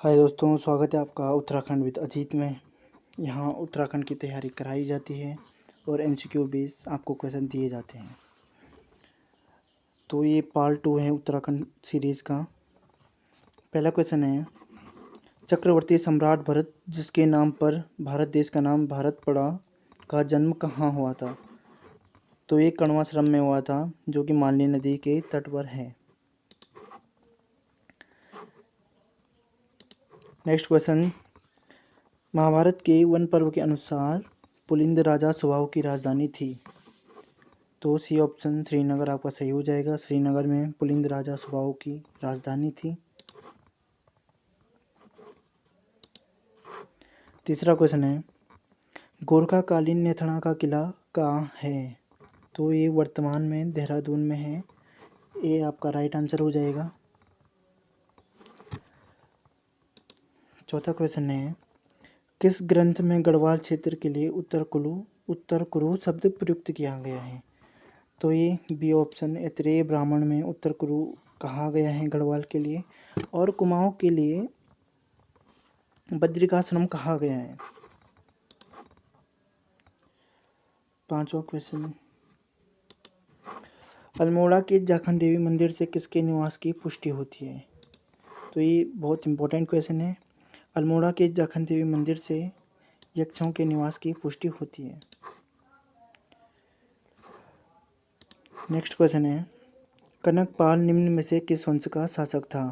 हाय दोस्तों, स्वागत है आपका उत्तराखंड विद अजीत में। यहाँ उत्तराखंड की तैयारी कराई जाती है और एमसीक्यू बेस आपको क्वेश्चन दिए जाते हैं। तो ये पार्ट 2 है उत्तराखंड सीरीज़ का। पहला क्वेश्चन है, चक्रवर्ती सम्राट भरत जिसके नाम पर भारत देश का नाम भारत पड़ा का जन्म कहाँ हुआ था? तो ये कण्वाश्रम में हुआ था, जो कि मालनी नदी के तट पर है। नेक्स्ट क्वेश्चन, महाभारत के वन पर्व के अनुसार पुलिंद राजा सुबाहु की राजधानी थी। तो सी ऑप्शन श्रीनगर आपका सही हो जाएगा। श्रीनगर में पुलिंद राजा सुबाहु की राजधानी थी। तीसरा क्वेश्चन है, गोरखाकालीन नेथणा का किला कहाँ है? तो ये वर्तमान में देहरादून में है। ये आपका राइट आंसर हो जाएगा। चौथा क्वेश्चन है, किस ग्रंथ में गढ़वाल क्षेत्र के लिए उत्तर कुरु शब्द प्रयुक्त किया गया है? तो ये बी ऑप्शन ऐतरेय ब्राह्मण में उत्तर कुरु कहा गया है गढ़वाल के लिए, और कुमाऊं के लिए बद्रिकाश्रम कहा गया है। पांचवा क्वेश्चन, अल्मोड़ा के जाखन देवी मंदिर से किसके निवास की पुष्टि होती है? तो ये बहुत इंपॉर्टेंट क्वेश्चन है। अल्मोड़ा के जाखन देवी मंदिर से यक्षों के निवास की पुष्टि होती है। नेक्स्ट क्वेश्चन है, कनकपाल निम्न में से किस वंश का शासक था?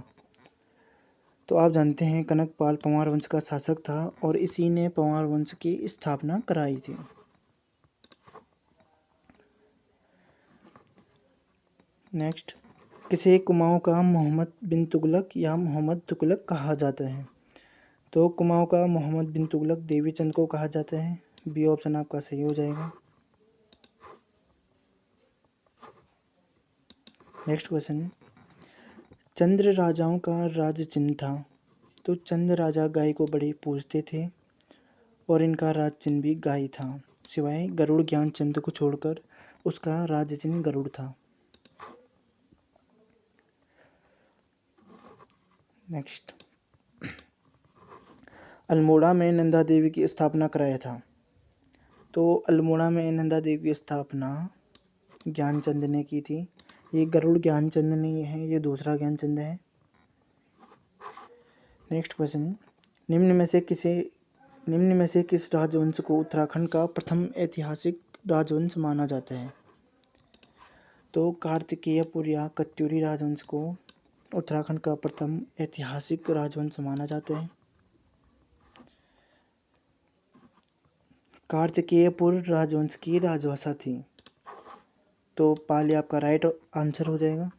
तो आप जानते हैं कनकपाल पंवार वंश का शासक था और इसी ने पंवार वंश की स्थापना कराई थी। नेक्स्ट, किसे कुमाऊं का मोहम्मद बिन तुगलक या मोहम्मद तुगलक कहा जाता है? तो कुमाऊं का मोहम्मद बिन तुगलक देवीचंद को कहा जाता है। बी ऑप्शन आपका सही हो जाएगा। नेक्स्ट क्वेश्चन, चंद्र राजाओं का राज चिन्ह था। तो चंद्र राजा गाय को बड़े पूजते थे और इनका राज चिन्ह भी गाय था, सिवाय गरुड़ ज्ञान चंद को छोड़कर उसका राज चिन्ह गरुड़ था। नेक्स्ट, अल्मोड़ा में नंदा देवी की स्थापना कराया था। तो अल्मोड़ा में नंदा देवी की स्थापना ज्ञानचंद ने की थी। ये गरुड़ ज्ञानचंद नहीं है, ये दूसरा ज्ञानचंद है। नेक्स्ट क्वेश्चन, निम्न में से किस राजवंश को उत्तराखंड का प्रथम ऐतिहासिक राजवंश माना जाता है? तो कार्तिकेयपुर या कत्यूरी राजवंश को उत्तराखंड का प्रथम ऐतिहासिक राजवंश माना जाता है। कार्तिकेयपुर राजवंश की राजभाषा थी। तो पाली आपका राइट आंसर हो जाएगा।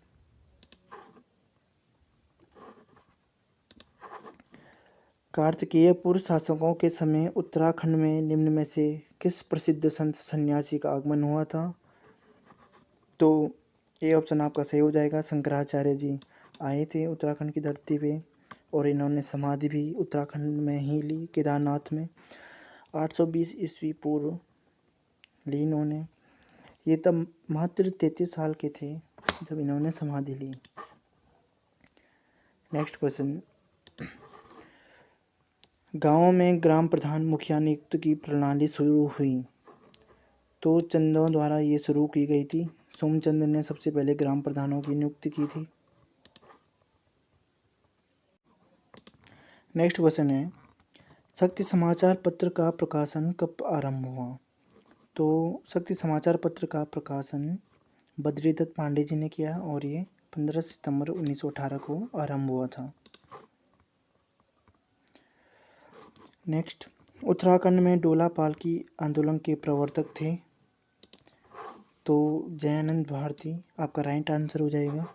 कार्तिकेयपुर शासकों के समय उत्तराखंड में निम्न में से किस प्रसिद्ध संत सन्यासी का आगमन हुआ था? तो ये ऑप्शन आपका सही हो जाएगा। शंकराचार्य जी आए थे उत्तराखंड की धरती पे और इन्होंने समाधि भी उत्तराखंड में ही ली, केदारनाथ में। 820 ईस्वी पूर्व ली इन्होंने। ये तब मात्र 33 साल के थे जब इन्होंने समाधि ली। नेक्स्ट क्वेश्चन, गाँव में ग्राम प्रधान मुखिया नियुक्त की प्रणाली शुरू हुई। तो चंदों द्वारा ये शुरू की गई थी। सोमचंद ने सबसे पहले ग्राम प्रधानों की नियुक्ति की थी। नेक्स्ट क्वेश्चन है, शक्ति समाचार पत्र का प्रकाशन कब आरंभ हुआ? तो शक्ति समाचार पत्र का प्रकाशन बद्रीदत्त पांडे जी ने किया और ये 15 सितंबर 1918 को आरंभ हुआ था। नेक्स्ट, उत्तराखंड में डोला पालकी आंदोलन के प्रवर्तक थे। तो जयानंद भारती आपका राइट आंसर हो जाएगा।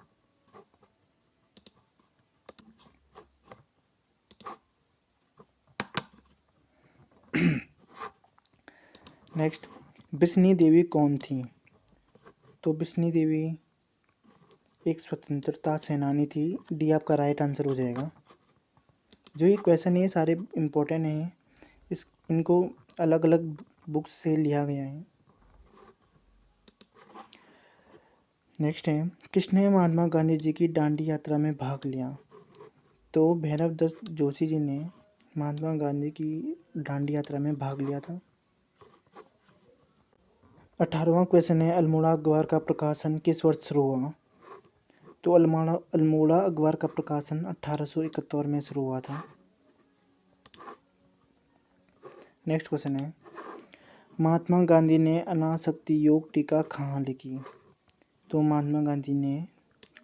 नेक्स्ट, बिस्नी देवी कौन थी? तो बिस्नी देवी एक स्वतंत्रता सेनानी थी। डी आपका राइट आंसर हो जाएगा। जो ये क्वेश्चन है सारे इम्पोर्टेंट हैं, इनको अलग अलग बुक्स से लिया गया है। नेक्स्ट है, किसने महात्मा गांधी जी की दांडी यात्रा में भाग लिया? तो भैरव दत्त जोशी जी ने महात्मा गांधी की दांडी यात्रा में भाग लिया था। 18वां क्वेश्चन है, अल्मोड़ा अखबार का प्रकाशन किस वर्ष शुरू हुआ? तो अल्मोड़ा अखबार का प्रकाशन 1871 में शुरू हुआ था। नेक्स्ट क्वेश्चन है, महात्मा गांधी ने अनासक्ति योग टीका कहाँ लिखी? तो महात्मा गांधी ने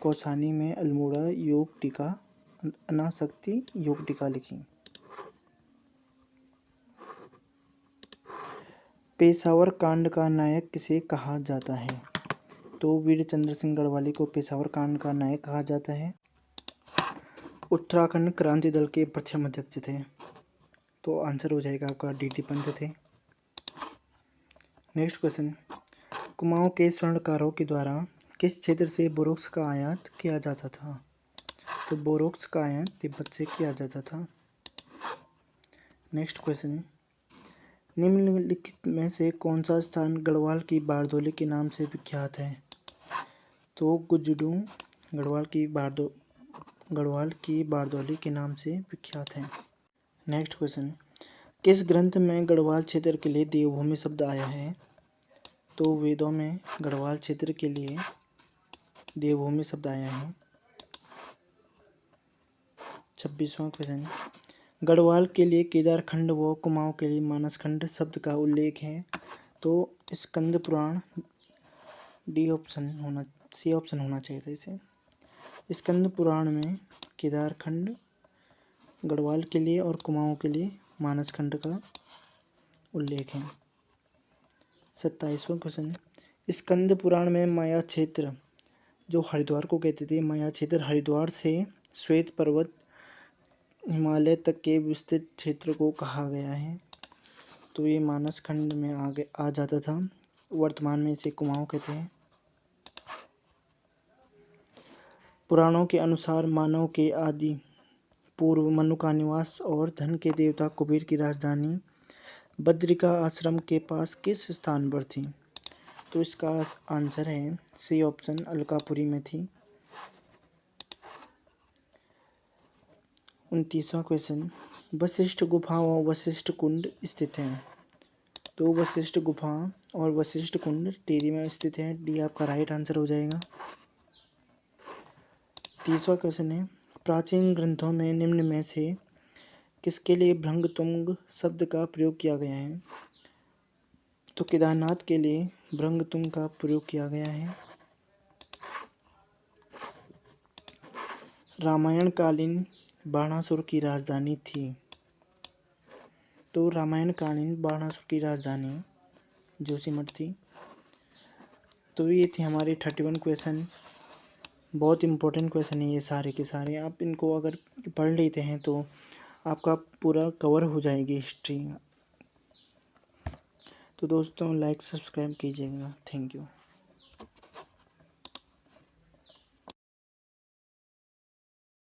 कौसानी में अल्मोड़ा योग टीका अनासक्ति योग टीका लिखी। पेशावर कांड का नायक किसे कहा जाता है? तो वीर चंद्र सिंह गढ़वाली को पेशावर कांड का नायक कहा जाता है। उत्तराखंड क्रांति दल के प्रथम अध्यक्ष थे, तो आंसर हो जाएगा आपका डी.टी. पंत थे। नेक्स्ट क्वेश्चन, कुमाऊं के स्वर्णकारों के द्वारा किस क्षेत्र से बोरोक्स का आयात किया जाता था? तो बोरोक्स का आयात तिब्बत से किया जाता था। नेक्स्ट क्वेश्चन, निम्नलिखित में से कौन सा स्थान गढ़वाल की बारदोली के नाम से विख्यात है? तो गुजडू गढ़वाल की बारदोली के नाम से विख्यात है। नेक्स्ट क्वेश्चन, किस ग्रंथ में गढ़वाल क्षेत्र के लिए देवभूमि शब्द आया है? तो वेदों में गढ़वाल क्षेत्र के लिए देवभूमि शब्द आया है। 26वां क्वेश्चन, गढ़वाल के लिए केदारखंड व कुमाऊं के लिए मानसखंड शब्द का उल्लेख है। तो स्कंद पुराण सी ऑप्शन होना चाहिए था इसे। स्कंद पुराण में केदारखंड गढ़वाल के लिए और कुमाऊं के लिए मानसखंड का उल्लेख है। 27वां क्वेश्चन, स्कंद पुराण में माया क्षेत्र जो हरिद्वार को कहते थे, माया क्षेत्र हरिद्वार से श्वेत पर्वत हिमालय तक के विस्तृत क्षेत्र को कहा गया है। तो ये मानस खंड में आ जाता था। वर्तमान में इसे कुमाऊं कहते हैं। पुराणों के अनुसार मानव के आदि पूर्व मनु का निवास और धन के देवता कुबेर की राजधानी बद्रिका आश्रम के पास किस स्थान पर थी? तो इसका आंसर है सी ऑप्शन, अलकापुरी में थी। 29वां क्वेश्चन, वशिष्ठ गुफा व वशिष्ठ कुंड स्थित हैं। तो वशिष्ठ गुफा और वशिष्ठ कुंड टिहरी में स्थित है। डी आपका राइट आंसर हो जाएगा। 30वां क्वेश्चन है, प्राचीन ग्रंथों में निम्न में से किसके लिए भृंगतुंग शब्द का प्रयोग किया गया है? तो केदारनाथ के लिए भृंगतुंग का प्रयोग किया गया है। रामायण कालीन बाणासुर की राजधानी थी। तो रामायण कालीन बाणासुर की राजधानी जोशीमठ थी। तो ये थे हमारे 31 क्वेश्चन। बहुत इंपॉर्टेंट क्वेश्चन है ये सारे के सारे। आप इनको अगर पढ़ लेते हैं तो आपका पूरा कवर हो जाएगी हिस्ट्री। तो दोस्तों लाइक सब्सक्राइब कीजिएगा। Thank you.